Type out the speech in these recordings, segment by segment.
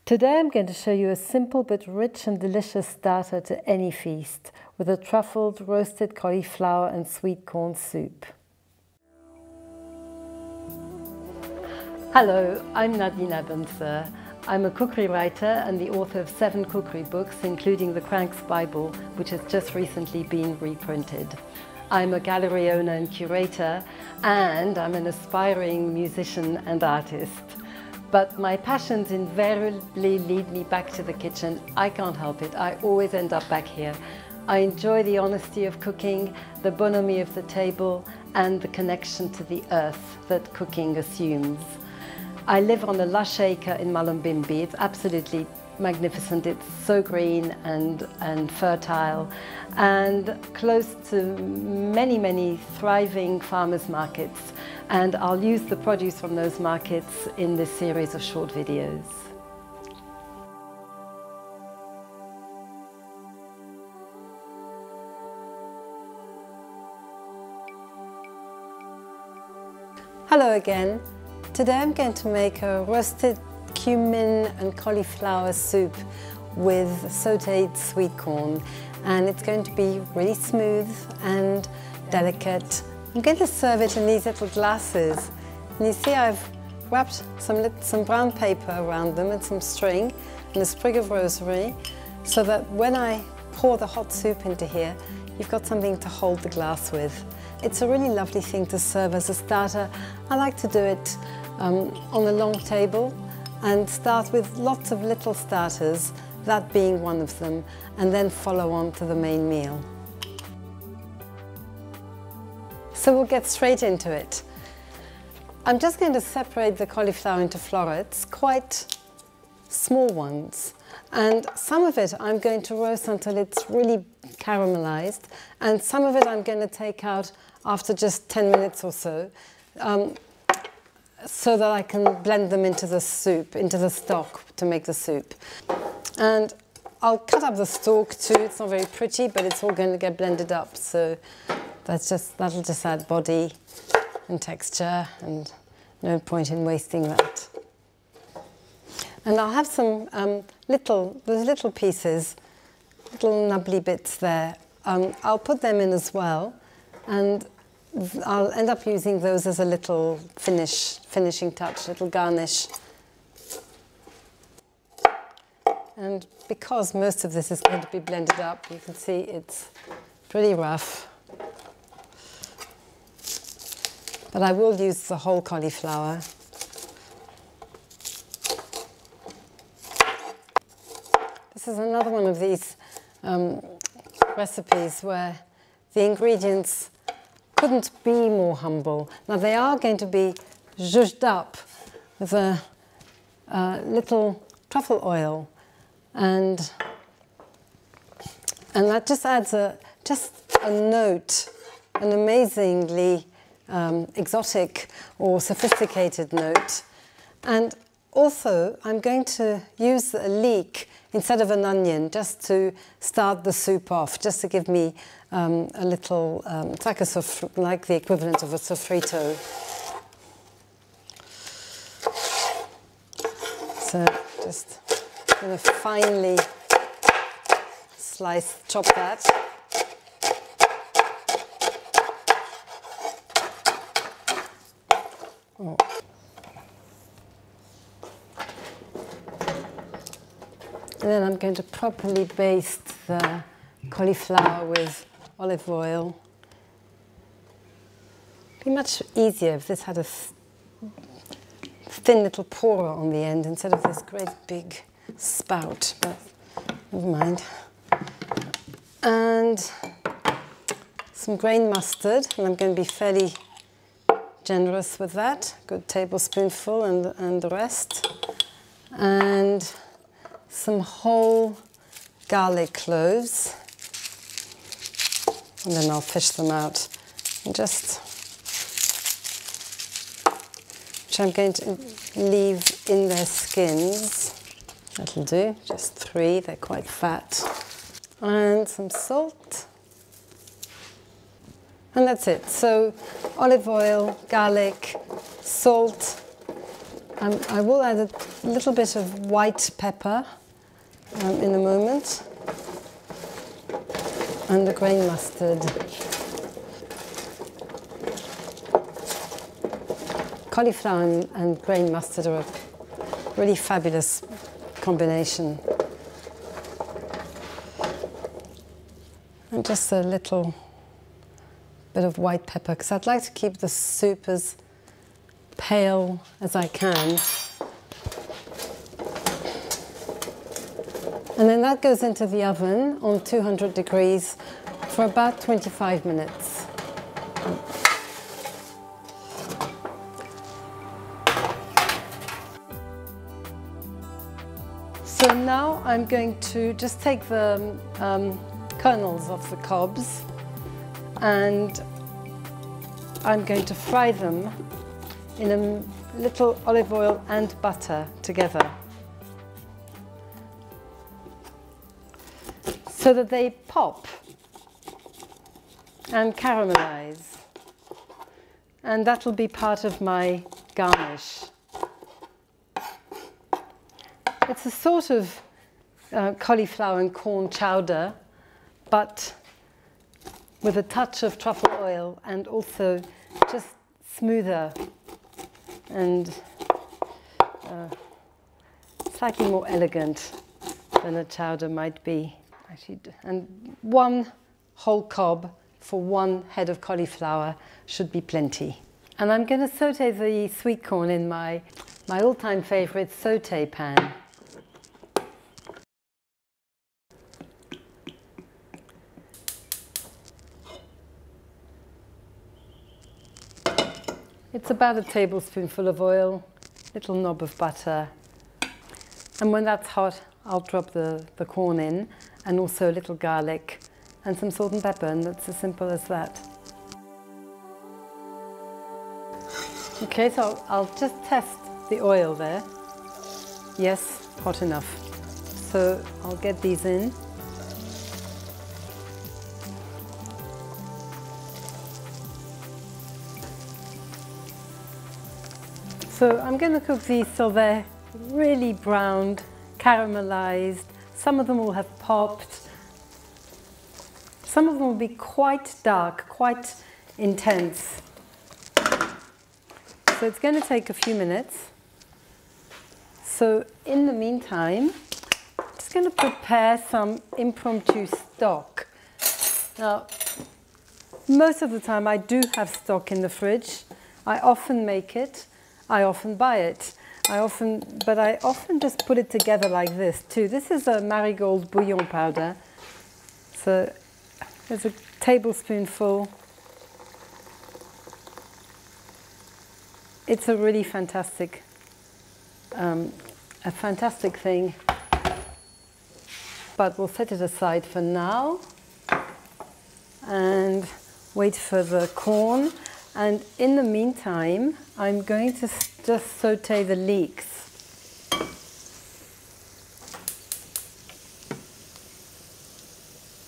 Today I'm going to show you a simple but rich and delicious starter to any feast with a truffled roasted cauliflower and sweet corn soup. Hello, I'm Nadine Abensur. I'm a cookery writer and the author of 7 cookery books, including the Cranks Bible, which has just recently been reprinted. I'm a gallery owner and curator, and I'm an aspiring musician and artist. But my passions invariably lead me back to the kitchen. I can't help it. I always end up back here. I enjoy the honesty of cooking, the bonhomie of the table, and the connection to the earth that cooking assumes. I live on a lush acre in Mullumbimby. It's absolutely magnificent. It's so green and fertile, and close to many thriving farmers markets. And I'll use the produce from those markets in this series of short videos. Hello again. Today I'm going to make a roasted cumin and cauliflower soup with sautéed sweet corn, and it's going to be really smooth and delicate. I'm going to serve it in these little glasses, and you see I've wrapped some brown paper around them and some string and a sprig of rosemary, so that when I pour the hot soup into here, you've got something to hold the glass with. It's a really lovely thing to serve as a starter. I like to do it on a long table and start with lots of little starters, that being one of them, and then follow on to the main meal. So we'll get straight into it. I'm just going to separate the cauliflower into florets, quite small ones. And some of it I'm going to roast until it's really caramelized, and some of it I'm going to take out after just 10 minutes or so, so that I can blend them into the soup, into the stock to make the soup. And I'll cut up the stalk too. It's not very pretty, but it's all going to get blended up, so that'll just add body and texture, and no point in wasting that. And I'll have some little pieces, little nubbly bits there. I'll put them in as well, and I'll end up using those as a little finishing touch, little garnish. And because most of this is going to be blended up, you can see it's pretty rough. But I will use the whole cauliflower. This is another one of these recipes where the ingredients couldn't be more humble. Now they are going to be zhuzhed up with a little truffle oil, and that just adds a note, an amazingly exotic or sophisticated note. And also I'm going to use a leek instead of an onion, just to start the soup off, just to give me a little, it's like the equivalent of a sofrito. So just going to finely chop that. Oh. And then I'm going to properly baste the cauliflower with olive oil. It'd be much easier if this had a thin little pourer on the end instead of this great big spout, but never mind. And some grain mustard, and I'm going to be fairly generous with that. Good tablespoonful and the rest. And some whole garlic cloves, and then I'll fish them out, and which I'm going to leave in their skins. That'll do, just 3, they're quite fat. And some salt. And that's it. So olive oil, garlic, salt, I will add a little bit of white pepper in a moment, and the grain mustard. Cauliflower and grain mustard are a really fabulous combination. And just a little bit of white pepper, because I'd like to keep the soup as pale as I can. And then that goes into the oven on 200 degrees for about 25 minutes. So now I'm going to just take the kernels off the cobs, and I'm going to fry them in a little olive oil and butter together, so that they pop and caramelize, and that will be part of my garnish. It's a sort of cauliflower and corn chowder, but with a touch of truffle oil, and also just smoother and slightly more elegant than a chowder might be. Actually, and one whole cob for one head of cauliflower should be plenty. And I'm going to saute the sweet corn in my all-time favorite saute pan. It's about a tablespoonful of oil, little knob of butter, and when that's hot, I'll drop the corn in, and also a little garlic and some salt and pepper, and that's as simple as that. Okay, so I'll just test the oil there. Yes, hot enough. So I'll get these in. So I'm going to cook these till they're really browned, caramelized. Some of them will have popped. Some of them will be quite dark, quite intense. So it's going to take a few minutes. So in the meantime, I'm just going to prepare some impromptu stock. Now, most of the time I do have stock in the fridge. I often make it. I often buy it. But I often just put it together like this too. This is a marigold bouillon powder. So there's a tablespoonful. It's a really fantastic thing. But we'll set it aside for now and wait for the corn. And in the meantime, I'm going to just saute the leeks.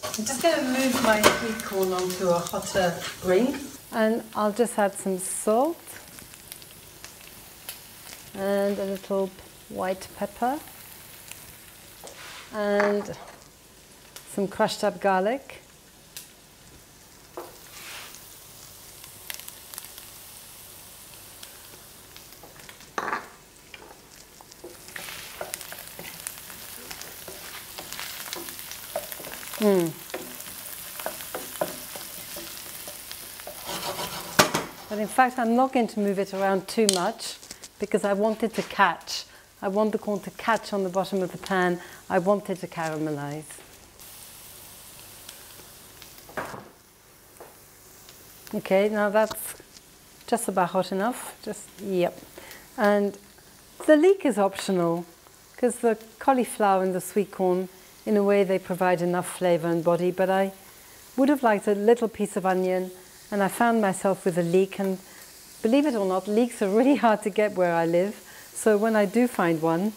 I'm just going to move my sweet corn onto a hotter ring, and I'll just add some salt and a little white pepper and some crushed up garlic. But in fact, I'm not going to move it around too much because I want it to catch. I want the corn to catch on the bottom of the pan. I want it to caramelize. Okay, now that's just about hot enough. Yep. And the leek is optional because the cauliflower and the sweet corn, in a way, they provide enough flavor and body, but I would have liked a little piece of onion, and I found myself with a leek, and believe it or not, leeks are really hard to get where I live, so when I do find one,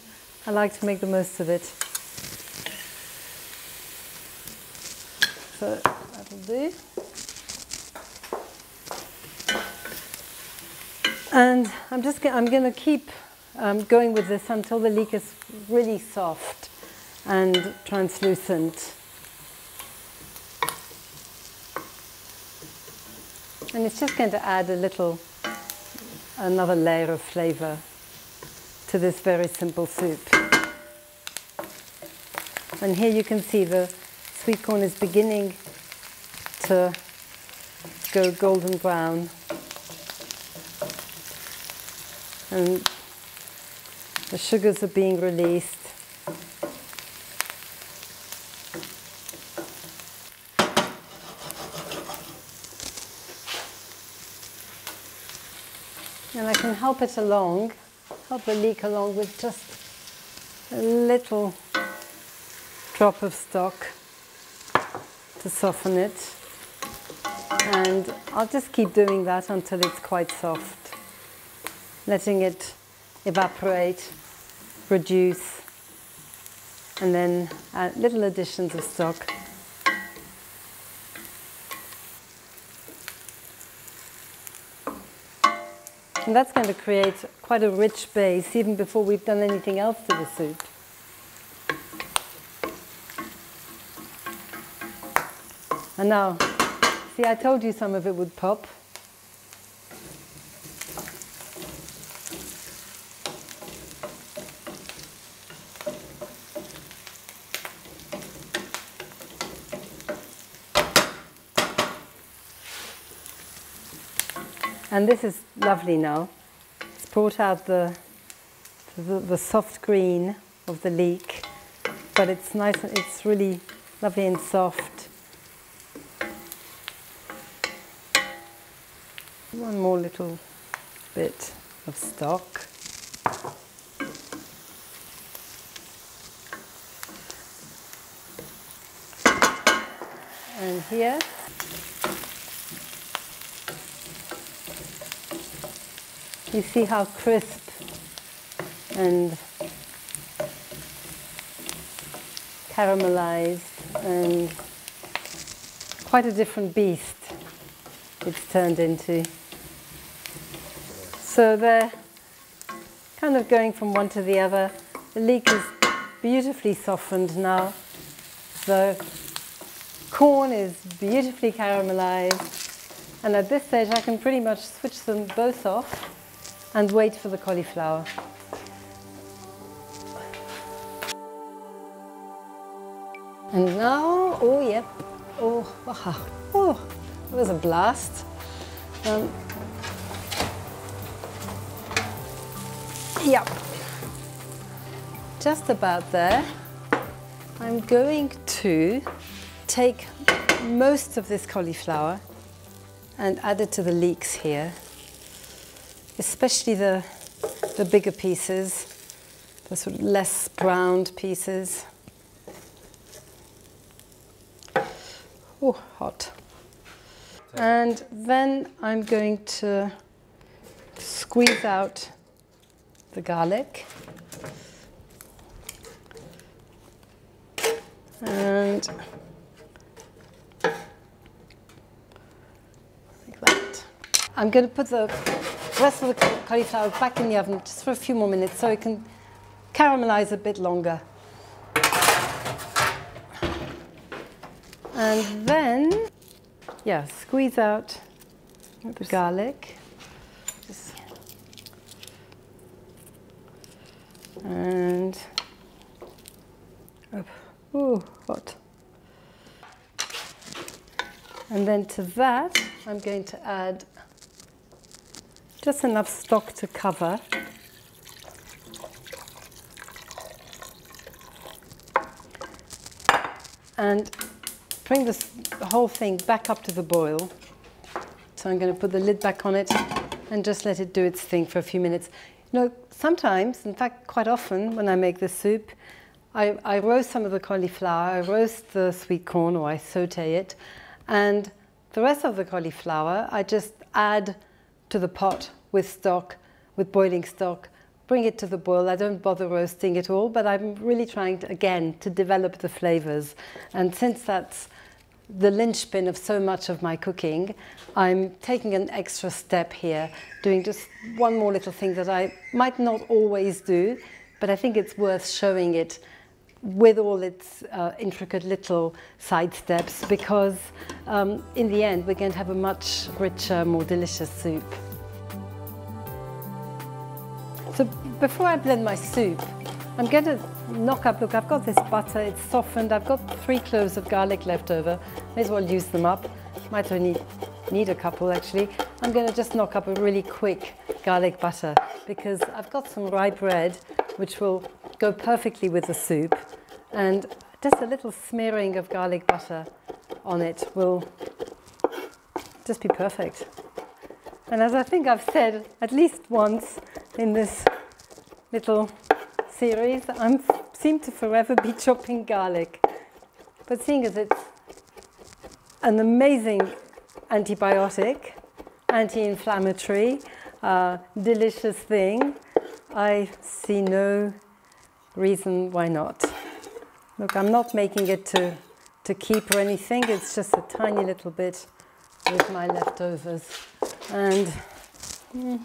I like to make the most of it. So that'll do. And I'm going to keep going with this until the leek is really soft and translucent. And it's just going to add another layer of flavor to this very simple soup. And here you can see the sweet corn is beginning to go golden brown. And the sugars are being released. And I can help the leek along with just a little drop of stock to soften it. And I'll just keep doing that until it's quite soft, letting it evaporate, reduce, and then add little additions of stock. And that's going to create quite a rich base even before we've done anything else to the soup. And now, see, I told you some of it would pop. And this is lovely now. It's brought out the soft green of the leek, but it's nice, it's really lovely and soft. One more little bit of stock. And here, you see how crisp and caramelized and quite a different beast it's turned into. So they're kind of going from one to the other. The leek is beautifully softened now. The corn is beautifully caramelized. And at this stage I can pretty much switch them both off and wait for the cauliflower. And now, oh yep, oh, wow. Oh, it was a blast. Yep, just about there. I'm going to take most of this cauliflower and add it to the leeks here, especially the bigger pieces, the sort of less browned pieces. Oh, hot. And then I'm going to squeeze out the garlic. And like that. I'm going to put the rest of the cauliflower back in the oven just for a few more minutes so it can caramelize a bit longer. And then, yeah, squeeze out the garlic. And, ooh, hot. And then to that, I'm going to add just enough stock to cover. And bring the whole thing back up to the boil. So I'm going to put the lid back on it and just let it do its thing for a few minutes. You know, sometimes, in fact quite often when I make this soup, I roast some of the cauliflower, I roast the sweet corn or I saute it, and the rest of the cauliflower I just add to the pot with stock, with boiling stock, bring it to the boil. I don't bother roasting it all, but I'm really trying to, again, to develop the flavors. And since that's the linchpin of so much of my cooking, I'm taking an extra step here, doing just one more little thing that I might not always do, but I think it's worth showing it with all its intricate little side steps, because in the end we're going to have a much richer, more delicious soup. So before I blend my soup, I'm going to knock up, look, I've got this butter, it's softened, I've got 3 cloves of garlic left over, may as well use them up, might only need a couple actually. I'm going to just knock up a really quick garlic butter because I've got some rye bread which will go perfectly with the soup, and just a little smearing of garlic butter on it will just be perfect. And as I think I've said at least once in this little series, I seem to forever be chopping garlic. But seeing as it's an amazing antibiotic, anti-inflammatory, delicious thing, I see no reason why not. Look, I'm not making it to keep or anything, it's just a tiny little bit with my leftovers. And a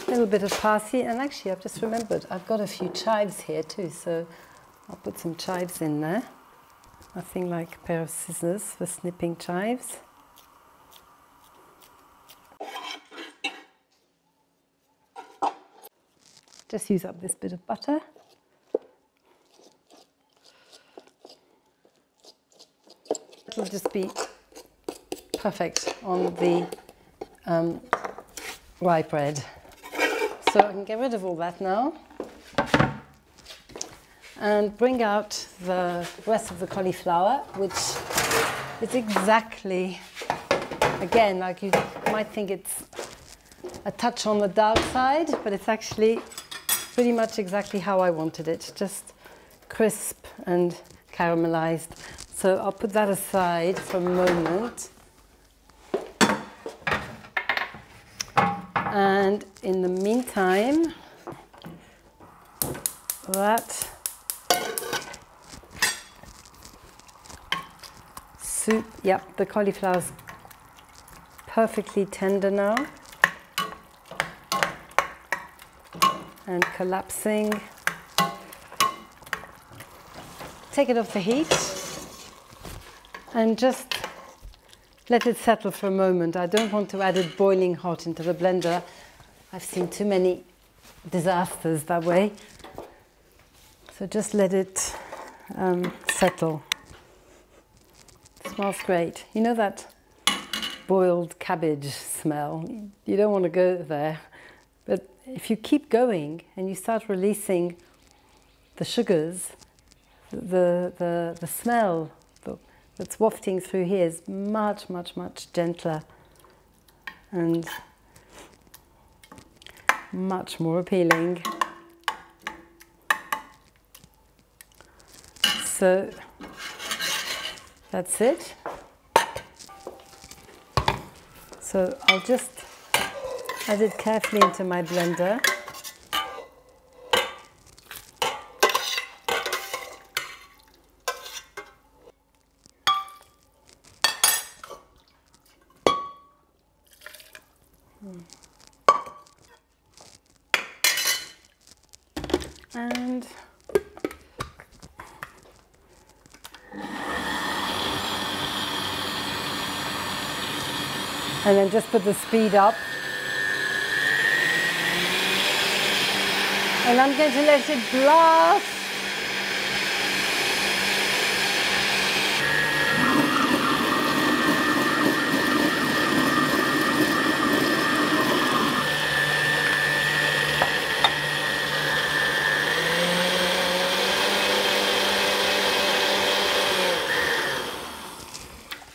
little bit of parsley, and actually I've just remembered I've got a few chives here too, so I'll put some chives in there. Nothing like a pair of scissors for snipping chives. Just use up this bit of butter. It'll just be perfect on the rye bread. So I can get rid of all that now and bring out the rest of the cauliflower, which is exactly, again, like you might think it's a touch on the dark side, but it's actually pretty much exactly how I wanted it, just crisp and caramelized. So I'll put that aside for a moment. And in the meantime, that soup, yep, the cauliflower's perfectly tender now and collapsing. Take it off the heat and just let it settle for a moment. I don't want to add it boiling hot into the blender. I've seen too many disasters that way. So just let it settle. It smells great. You know that boiled cabbage smell? You don't want to go there. But if you keep going and you start releasing the sugars, the smell that's wafting through here is much, much, much gentler and much more appealing. So that's it. So I'll just add it carefully into my blender. And then just put the speed up. And I'm going to let it blast.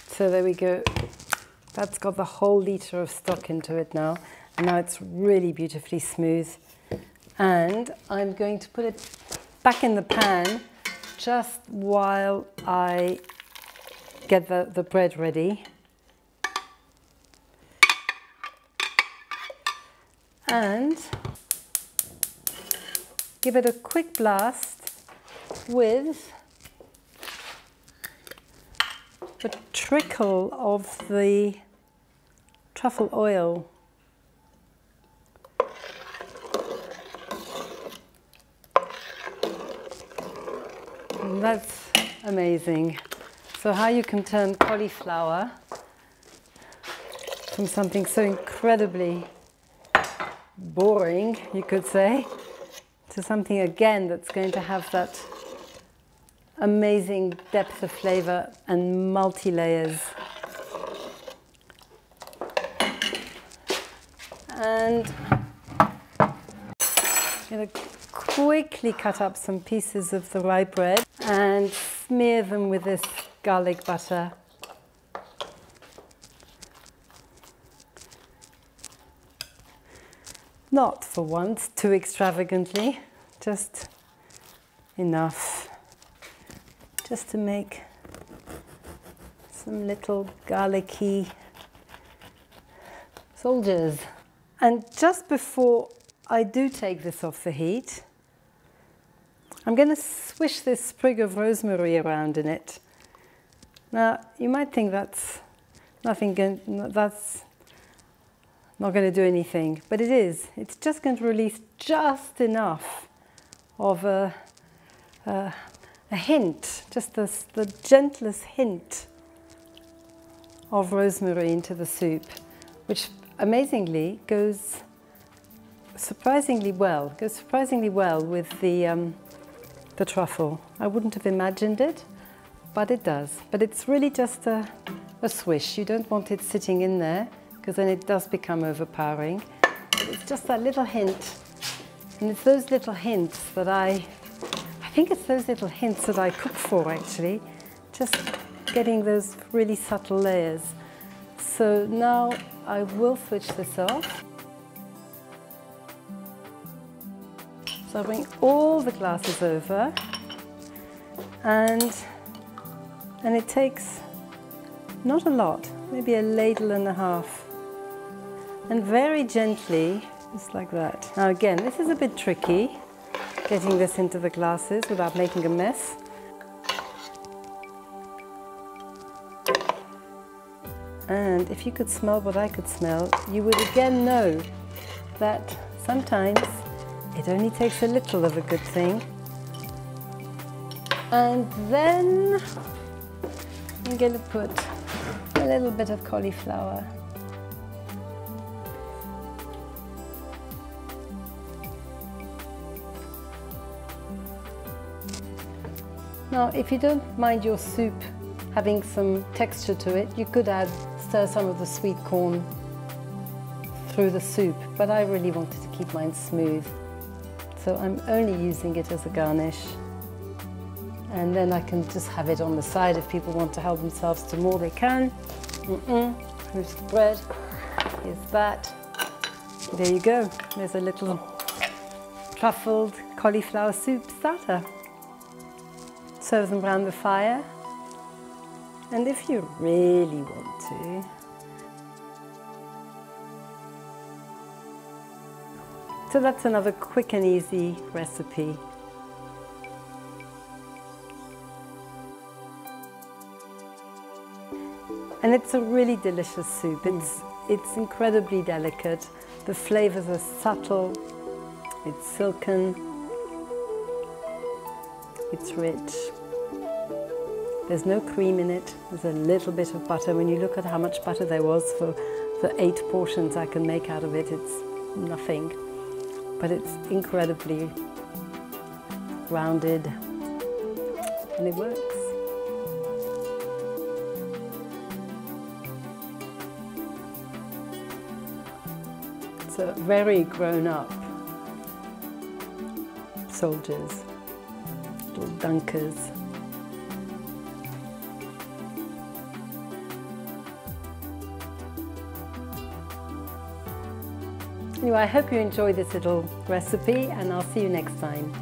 So there we go. That's got the whole litre of stock into it now. And now it's really beautifully smooth. And I'm going to put it back in the pan just while I get the bread ready. And give it a quick blast with the trickle of the truffle oil. And that's amazing. So how you can turn cauliflower from something so incredibly boring, you could say, to something again that's going to have that amazing depth of flavor and multi-layers. And I'm going to quickly cut up some pieces of the rye bread and smear them with this garlic butter. Not for once too extravagantly, just enough, just to make some little garlicky soldiers. And just before I do take this off the heat, I'm going to swish this sprig of rosemary around in it. Now, you might think that's not going to do anything, but it is. It's just going to release just enough of a hint, just the gentlest hint of rosemary into the soup, which amazingly goes surprisingly well with the truffle. I wouldn't have imagined it, but it does. But it's really just a swish. You don't want it sitting in there, because then it does become overpowering. It's just that little hint. And it's those little hints that I think it's those little hints that I cook for, actually. Just getting those really subtle layers. So now I will switch this off. So I bring all the glasses over, and it takes not a lot, maybe a ladle and a half, and very gently, just like that. Now again, this is a bit tricky, getting this into the glasses without making a mess. And if you could smell what I could smell, you would again know that sometimes it only takes a little of a good thing. And then I'm going to put a little bit of cauliflower. Now, if you don't mind your soup having some texture to it, you could stir some of the sweet corn through the soup, but I really wanted to keep mine smooth. So I'm only using it as a garnish. And then I can just have it on the side. If people want to help themselves to more, they can. Here's the bread. Here's that. There you go. There's a little truffled cauliflower soup starter. Serve them around the fire. And if you really want to, so that's another quick and easy recipe. And it's a really delicious soup. It's incredibly delicate. The flavors are subtle. It's silken. It's rich. There's no cream in it. There's a little bit of butter. When you look at how much butter there was for the 8 portions I can make out of it, it's nothing. But it's incredibly rounded, and it works. So very grown-up soldiers, little dunkers. Anyway, I hope you enjoyed this little recipe, and I'll see you next time.